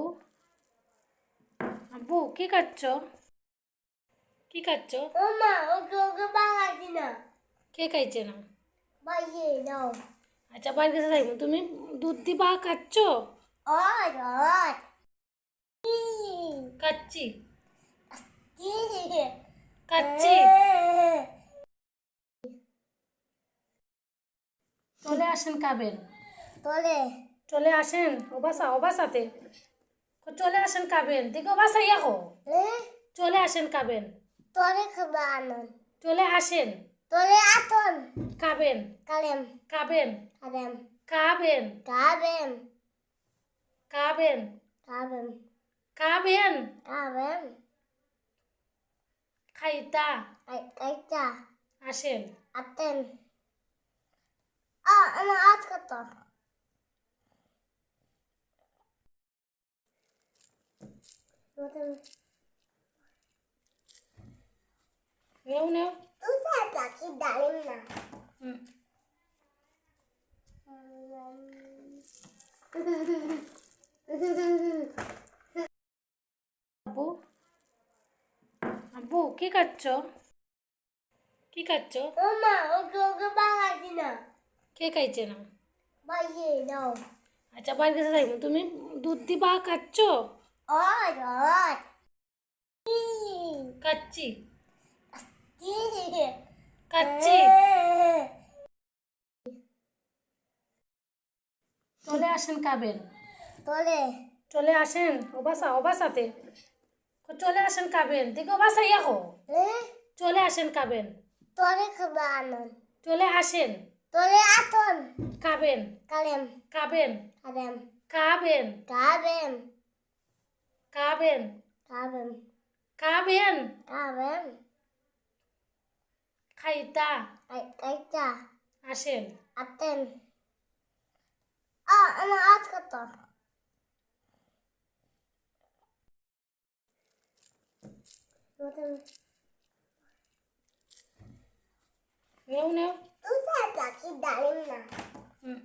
আব্বু আব্বু কি খাচ্ছ? কি খাচ্ছ? মা ওকে ওকে বাগাইছি না কে খাইছে না? বাইয়ে দাও আচ্ছা বাড়ির কাছে যাইব, তুমি দুধ দিবা খাচ্ছ? আর আর খাচ্ছি কি খাচ্ছি। চলে আসেন খাবেন, তোলে চলে আসেন। ওবাসাতে চলে আসেন খাবেন, দেখো বাসা ইয়াকো চলে আসেন খাবেন, তোলে খাবানো চলে আসেন তোলে আতন খাবেন, কালেম খাবেন কালেম খাবেন কাবেম খাবেন কাবেম খাবেন কাবেম খাইতা আইতা আসেন। আতেন আমার আজ কত নেও নেও। তুই পাখি ডালিম না হুম। আব্বু আব্বু কি খাচ্ছ? কি খাচ্ছ? মা ওকে ওকে বাগাইছি না কে খাইছে না? বাইয়ে দাও আচ্ছা বাড়ির কাছে যাইব, তুমি দুধ দিবা খাচ্ছ? আর আর খাচ্ছি কি খাচ্ছি। চলে আসেন খাবেন, তোলে চলে আসেন। ওবাসাতে চলে আসেন খাবেন, দেখো বাসা ইয়াকো চলে আসেন খাবেন, তোলে খাবানো চলে আসেন তোলে আতন খাবেন, কালেম খাবেন কালেম খাবেন কাবেম খাবেন কাবেম খাবেন কাবেম খাইতা আইতা আসেন। আতেন আমার আজ কত নেও নেও। তুই পাখি ডালিম না হুম।